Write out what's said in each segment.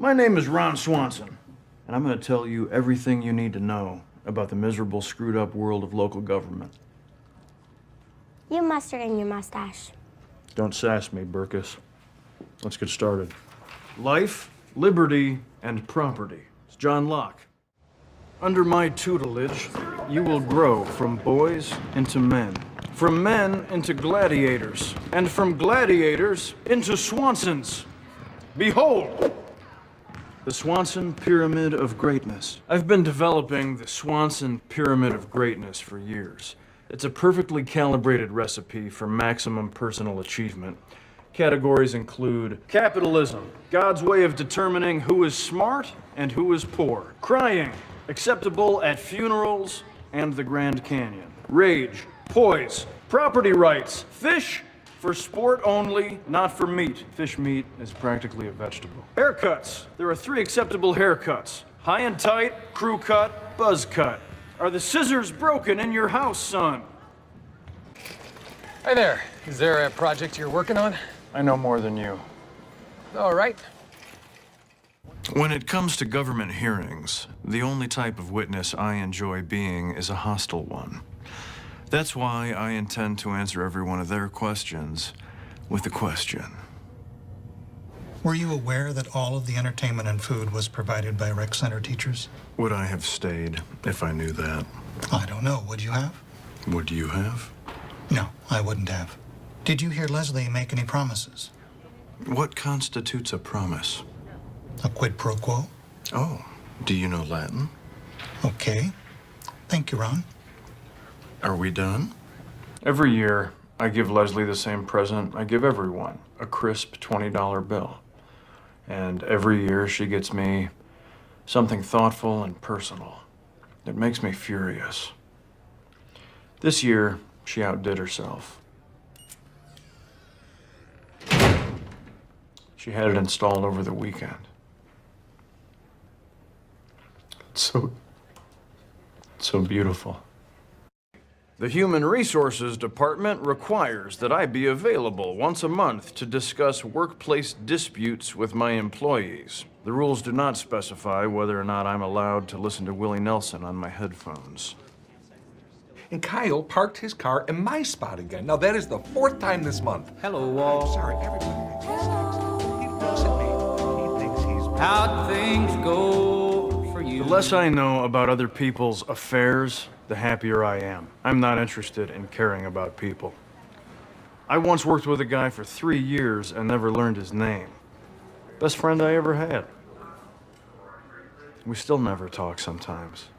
My name is Ron Swanson, and I'm going to tell you everything you need to know about the miserable, screwed-up world of local government. You have mustard in your mustache. Don't sass me, Burkus. Let's get started. Life, liberty, and property. It's John Locke. Under my tutelage, you will grow from boys into men, from men into gladiators, and from gladiators into Swansons. Behold, the Swanson Pyramid of Greatness. I've been developing the Swanson Pyramid of Greatness for years. It's a perfectly calibrated recipe for maximum personal achievement. Categories include capitalism, God's way of determining who is smart and who is poor. Crying, acceptable at funerals and the Grand Canyon. Rage, poise, property rights, fish for sport only, not for meat. Fish meat is practically a vegetable. Haircuts. There are 3 acceptable haircuts. High and tight, crew cut, buzz cut. Are the scissors broken in your house, son? Hi there. Is there a project you're working on? I know more than you. All right. When it comes to government hearings, the only type of witness I enjoy being is a hostile one. That's why I intend to answer every one of their questions with a question. Were you aware that all of the entertainment and food was provided by rec center teachers? Would I have stayed if I knew that? I don't know. Would you have? Would you have? No, I wouldn't have. Did you hear Leslie make any promises? What constitutes a promise? A quid pro quo? Oh, do you know Latin? Okay. Thank you, Ron. Are we done? Every year, I give Leslie the same present I give everyone, a crisp $20 bill. And every year she gets me something thoughtful and personal. It makes me furious. This year, she outdid herself. She had it installed over the weekend. It's so beautiful. The Human Resources Department requires that I be available once a month to discuss workplace disputes with my employees. The rules do not specify whether or not I'm allowed to listen to Willie Nelson on my headphones. And Kyle parked his car in my spot again. Now, that is the 4th time this month. Hello, all. I'm sorry, everybody. He looks at me. He thinks he's... How'd things go for you? The less I know about other people's affairs, the happier I am. I'm not interested in caring about people. I once worked with a guy for 3 years and never learned his name. Best friend I ever had. We still never talk sometimes.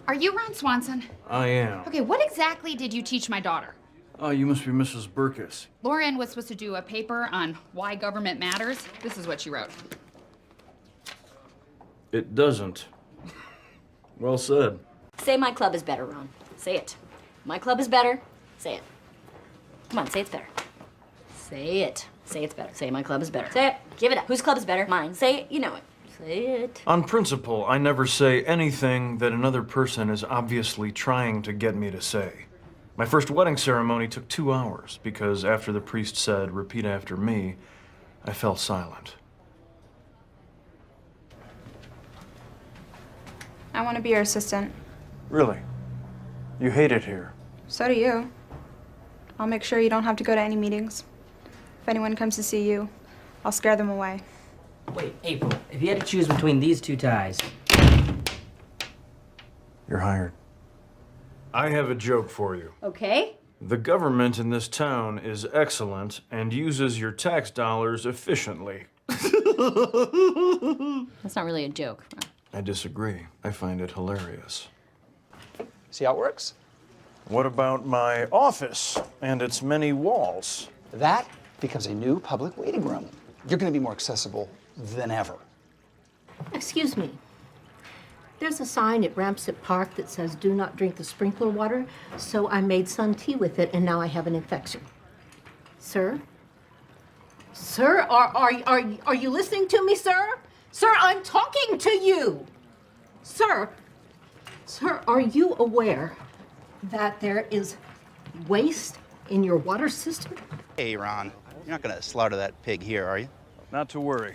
Are you Ron Swanson? I am. Okay, what exactly did you teach my daughter? Oh, you must be Mrs. Burkus. Lauren was supposed to do a paper on why government matters. This is what she wrote. It doesn't. Well said. Say my club is better, Ron. Say it. My club is better. Say it. Come on, say it's better. Say it. Say it's better. Say my club is better. Say it. Give it up. Whose club is better? Mine. Say it. You know it. Say it. On principle, I never say anything that another person is obviously trying to get me to say. My first wedding ceremony took 2 hours because after the priest said, "Repeat after me," I fell silent. I want to be your assistant. Really? You hate it here? So do you. I'll make sure you don't have to go to any meetings. If anyone comes to see you, I'll scare them away. Wait, April, if you had to choose between these 2 ties... You're hired. I have a joke for you. Okay. The government in this town is excellent and uses your tax dollars efficiently. That's not really a joke. I disagree. I find it hilarious. See how it works? What about my office and its many walls? That becomes a new public waiting room. You're going to be more accessible than ever. Excuse me. There's a sign at Ramsett Park that says, "Do not drink the sprinkler water," so I made sun tea with it, and now I have an infection. Sir? Sir, are you listening to me, sir? Sir, I'm talking to you! Sir, are you aware that there is waste in your water system? Hey, Ron, you're not gonna slaughter that pig here, are you? Not to worry.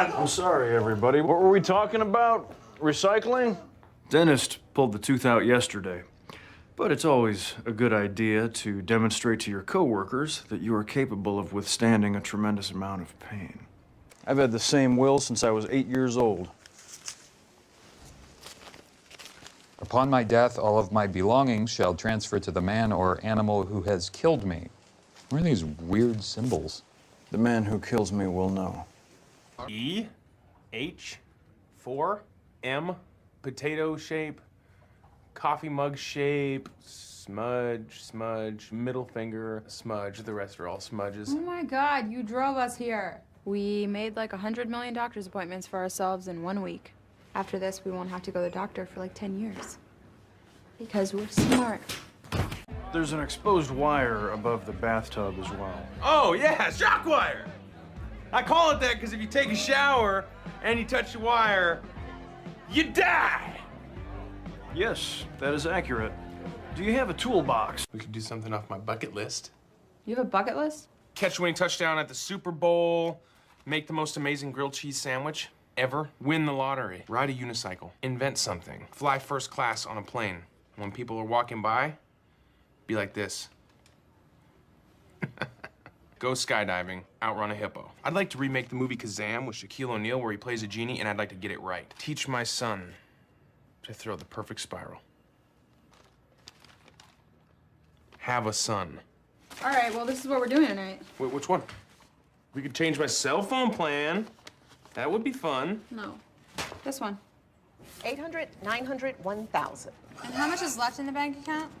on! I'm sorry, everybody. What were we talking about? Recycling? Dentist pulled the tooth out yesterday. But it's always a good idea to demonstrate to your coworkers that you are capable of withstanding a tremendous amount of pain. I've had the same will since I was 8 years old. Upon my death, all of my belongings shall transfer to the man or animal who has killed me. What are these weird symbols? The man who kills me will know. E, H, 4, M, potato shape, coffee mug shape, smudge, smudge, middle finger, smudge. The rest are all smudges. Oh my God, you drove us here. We made like 100 million doctor's appointments for ourselves in 1 week. After this, we won't have to go to the doctor for like 10 years. Because we're smart. There's an exposed wire above the bathtub as well. Oh, yeah, shock wire. I call it that because if you take a shower and you touch the wire, you die. Yes, that is accurate. Do you have a toolbox? We could do something off my bucket list. You have a bucket list? Catch a winning touchdown at the Super Bowl, make the most amazing grilled cheese sandwich ever, win the lottery, ride a unicycle, invent something, fly first class on a plane. When people are walking by, be like this. Go skydiving, outrun a hippo. I'd like to remake the movie Kazam with Shaquille O'Neal where he plays a genie, and I'd like to get it right. Teach my son to throw the perfect spiral. Have a son. All right, well, this is what we're doing tonight. Wait, which one? We could change my cell phone plan. That would be fun. No. This one. 800, 900, 1,000. And how much is left in the bank account?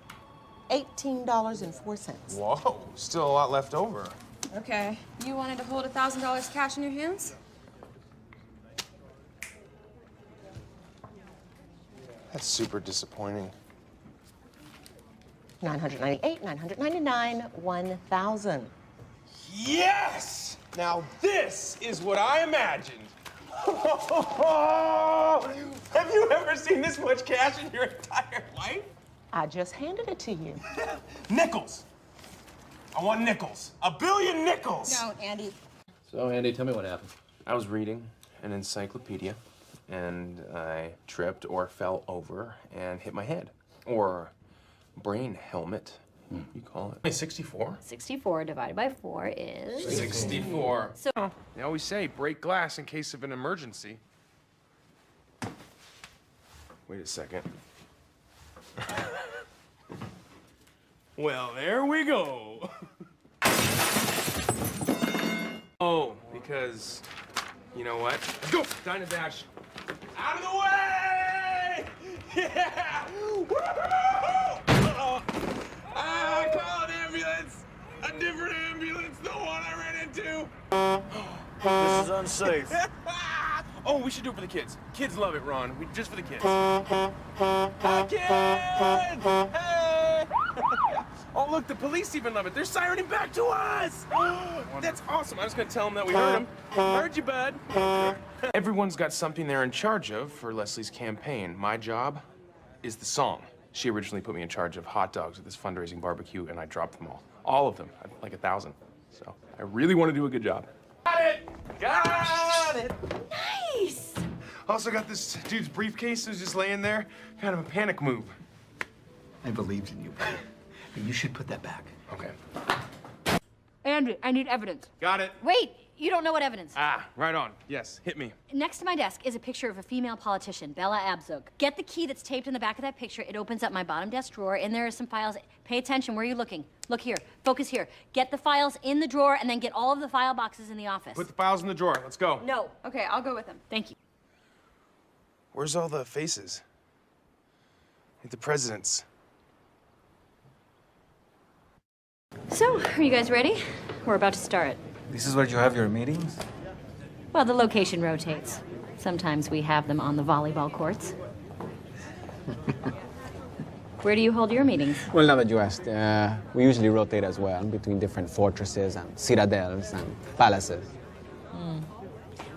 $18.04. Whoa, still a lot left over. Okay. You wanted to hold $1,000 cash in your hands? That's super disappointing. 998, 999, 1,000. Yes! Now this is what I imagined. Have you ever seen this much cash in your entire life? I just handed it to you. Nickels. I want nickels. $1 billion nickels. No, Andy. So, Andy, tell me what happened. I was reading an encyclopedia, and I tripped or fell over and hit my head. Or brain helmet, you call it. 64? 64 divided by 4 is... 64. So... They always say break glass in case of an emergency. Wait a second. Well, there we go. Oh, because, you know what? Let's go! Time to dash. Out of the way! Yeah! Woo-hoo! Ah, call an ambulance! A different ambulance, the one I ran into! This is unsafe. Oh, we should do it for the kids. Kids love it, Ron. Just for the kids. Hi, kids! Hey! Oh, look, the police even love it. They're sirening back to us! That's awesome. I'm just gonna tell them that we heard them. Heard you, bud. Everyone's got something they're in charge of for Leslie's campaign. My job is the song. She originally put me in charge of hot dogs at this fundraising barbecue, and I dropped them all. All of them, like 1,000. So I really want to do a good job. Got it! Got it! Nice! Also got this dude's briefcase who's just laying there. Kind of a panic move. I believed in you, buddy. But you should put that back. Okay. Andy, I need evidence. Got it. Wait, you don't know what evidence. Ah, right on. Yes, hit me. Next to my desk is a picture of a female politician, Bella Abzug. Get the key that's taped in the back of that picture. It opens up my bottom desk drawer, and there are some files. Pay attention. Where are you looking? Look here. Focus here. Get the files in the drawer, and then get all of the file boxes in the office. Put the files in the drawer. Let's go. No. Okay, I'll go with him. Thank you. Where's all the faces? Like the presidents. So, are you guys ready? We're about to start. This is where you have your meetings? Well, the location rotates. Sometimes we have them on the volleyball courts. Where do you hold your meetings? Well, now that you asked, we usually rotate as well between different fortresses and citadels and palaces.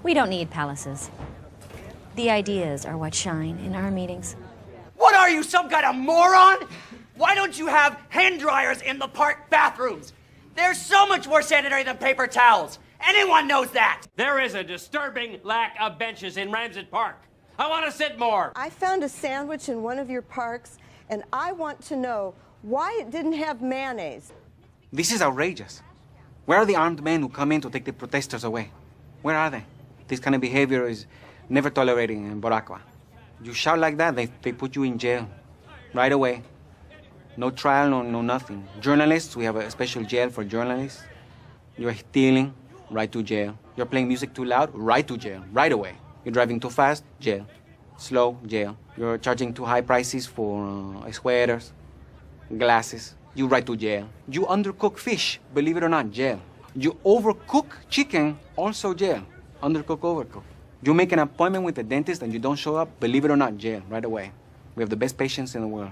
We don't need palaces. The ideas are what shine in our meetings. What are you, some kind of moron? Why don't you have hand dryers in the park bathrooms? They're so much more sanitary than paper towels. Anyone knows that! There is a disturbing lack of benches in Ramsett Park. I want to sit more. I found a sandwich in one of your parks, and I want to know why it didn't have mayonnaise. This is outrageous. Where are the armed men who come in to take the protesters away? Where are they? This kind of behavior is never tolerated in Boracua. You shout like that, they put you in jail right away. No trial, no nothing. Journalists, we have a special jail for journalists. You're stealing, right to jail. You're playing music too loud, right to jail, right away. You're driving too fast, jail. Slow, jail. You're charging too high prices for sweaters, glasses. You right to jail. You undercook fish, believe it or not, jail. You overcook chicken, also jail. Undercook, overcook. You make an appointment with the dentist and you don't show up, believe it or not, jail, right away. We have the best patients in the world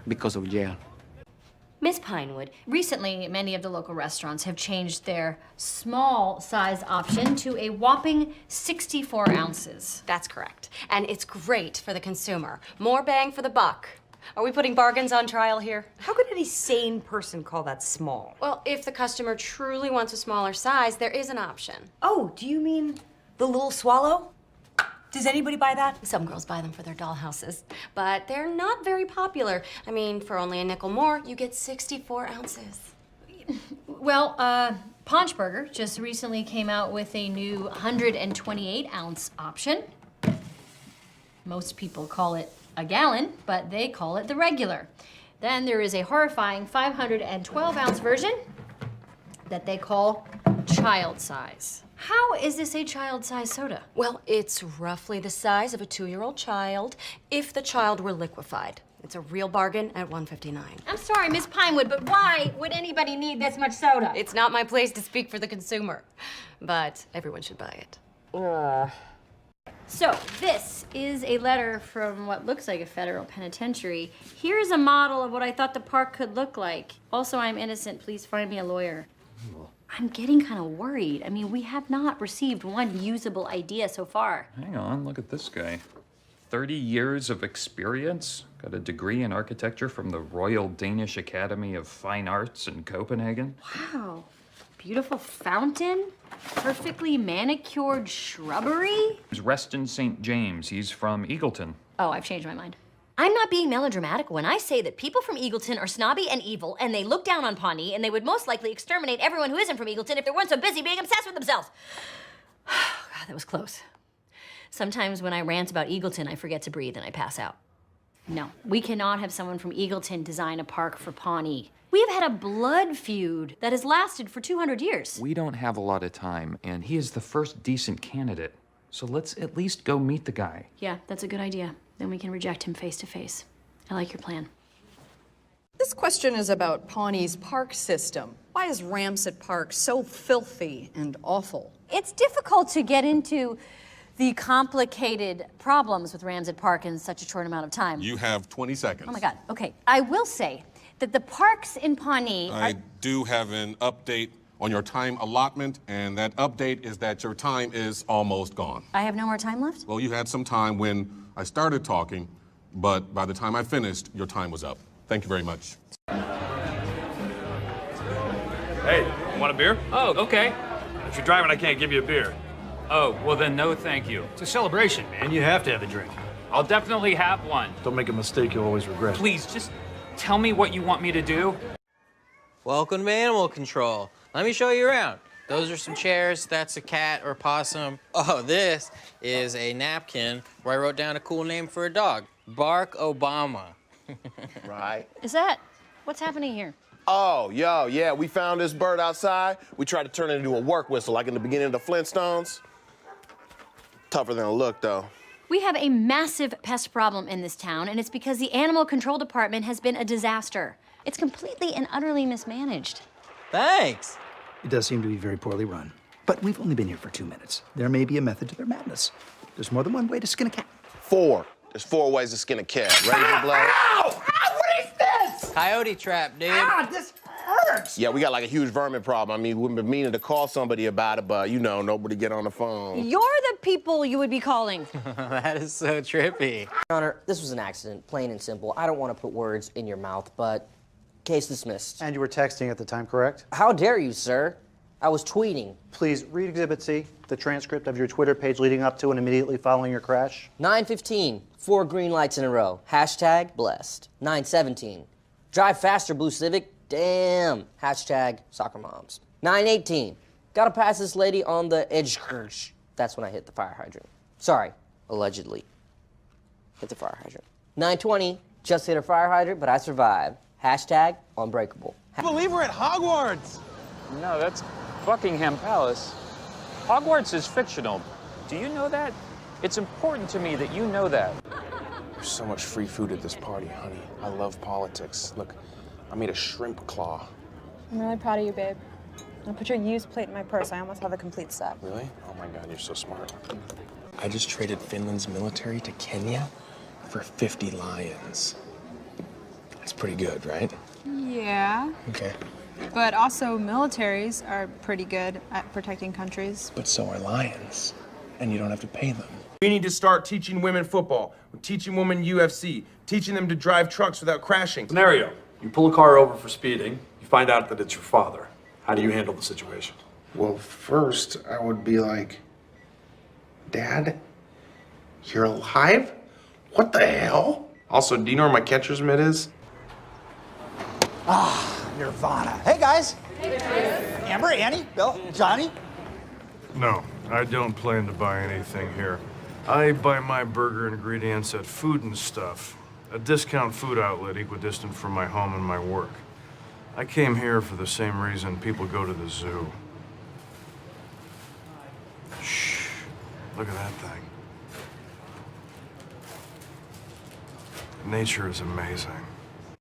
because of jail. Miss Pinewood, recently many of the local restaurants have changed their small size option to a whopping 64 ounces. That's correct. And it's great for the consumer. More bang for the buck. Are we putting bargains on trial here? How could any sane person call that small? Well, if the customer truly wants a smaller size, there is an option. Oh, do you mean the little swallow? Does anybody buy that? Some girls buy them for their dollhouses, but they're not very popular. I mean, for only a nickel more, you get 64 ounces. Well, Paunchburger just recently came out with a new 128 ounce option. Most people call it a gallon, but they call it the regular. Then there is a horrifying 512 ounce version that they call child size. How is this a child-size soda? Well, it's roughly the size of a 2-year-old child if the child were liquefied. It's a real bargain at $1.59. I'm sorry, Miss Pinewood, but why would anybody need this much soda? It's not my place to speak for the consumer, but everyone should buy it. So, this is a letter from what looks like a federal penitentiary. Here's a model of what I thought the park could look like. Also, I'm innocent. Please find me a lawyer. I'm getting kind of worried. I mean, we have not received one usable idea so far. Hang on, look at this guy. 30 years of experience, got a degree in architecture from the Royal Danish Academy of Fine Arts in Copenhagen. Wow. Beautiful fountain, perfectly manicured shrubbery. He's Reston St. James. He's from Eagleton. Oh, I've changed my mind. I'm not being melodramatic when I say that people from Eagleton are snobby and evil, and they look down on Pawnee, and they would most likely exterminate everyone who isn't from Eagleton if they weren't so busy being obsessed with themselves. God, that was close. Sometimes when I rant about Eagleton, I forget to breathe and I pass out. No, we cannot have someone from Eagleton design a park for Pawnee. We have had a blood feud that has lasted for 200 years. We don't have a lot of time, and he is the first decent candidate. So let's at least go meet the guy. Yeah, that's a good idea. Then we can reject him face to face. I like your plan. This question is about Pawnee's park system. Why is Ramsett Park so filthy and awful? It's difficult to get into the complicated problems with Ramsett Park in such a short amount of time. You have 20 seconds. Oh my God, okay. I will say that the parks in Pawnee I do have an update on your time allotment, and that update is that your time is almost gone. I have no more time left? Well, you had some time when I started talking, but by the time I finished, your time was up. Thank you very much. Hey, want a beer? Oh, okay. If you're driving, I can't give you a beer. Oh, well then no thank you. It's a celebration, man. You have to have a drink. I'll definitely have one. Don't make a mistake you'll always regret. Please, just tell me what you want me to do. Welcome to Animal Control. Let me show you around. Those are some chairs, that's a cat or possum. Oh, this is a napkin where I wrote down a cool name for a dog. Bark Obama. Right. Is that, what's happening here? Oh, yo, yeah, we found this bird outside. We tried to turn it into a work whistle like in the beginning of the Flintstones. Tougher than it looked, though. We have a massive pest problem in this town, and it's because the animal control department has been a disaster. It's completely and utterly mismanaged. Thanks. It does seem to be very poorly run. But we've only been here for 2 minutes. There may be a method to their madness. There's more than one way to skin a cat. 4. There's 4 ways to skin a cat. Razor blade. Ow! What is this? Coyote trap, dude. This hurts. Yeah, we got like a huge vermin problem. I mean, we've been meaning to call somebody about it, but you know, nobody get on the phone. You're the people you would be calling. That is so trippy. Your Honor, this was an accident, plain and simple. I don't want to put words in your mouth, but case dismissed. And you were texting at the time, correct? How dare you, sir? I was tweeting. Please read Exhibit C, the transcript of your Twitter page leading up to and immediately following your crash. 9:15, 4 green lights in a row. Hashtag blessed. 9:17, drive faster, Blue Civic. Damn. Hashtag soccer moms. 9:18, gotta pass this lady on the edge. That's when I hit the fire hydrant. Sorry, allegedly. Hit the fire hydrant. 9:20, just hit a fire hydrant, but I survived. Hashtag unbreakable. I believe we're at Hogwarts. No, that's Buckingham Palace. Hogwarts is fictional. Do you know that? It's important to me that you know that. There's so much free food at this party, honey. I love politics. Look, I made a shrimp claw. I'm really proud of you, babe. I'll put your used plate in my purse. I almost have a complete set. Really? Oh my God, you're so smart. I just traded Finland's military to Kenya for 50 lions. That's pretty good, right? Yeah, Okay. but also militaries are pretty good at protecting countries. But so are lions, and you don't have to pay them. We need to start teaching women football, teaching women UFC, teaching them to drive trucks without crashing. Scenario, you pull a car over for speeding, you find out that it's your father. How do you handle the situation? Well, first, I would be like, Dad, you're alive? What the hell? Also, do you know where my catcher's mitt is? Nirvana. Hey, guys. Amber, Annie, Bill, Johnny. No, I don't plan to buy anything here. I buy my burger ingredients at Food and Stuff, a discount food outlet equidistant from my home and my work. I came here for the same reason people go to the zoo. Shh, look at that thing. Nature is amazing.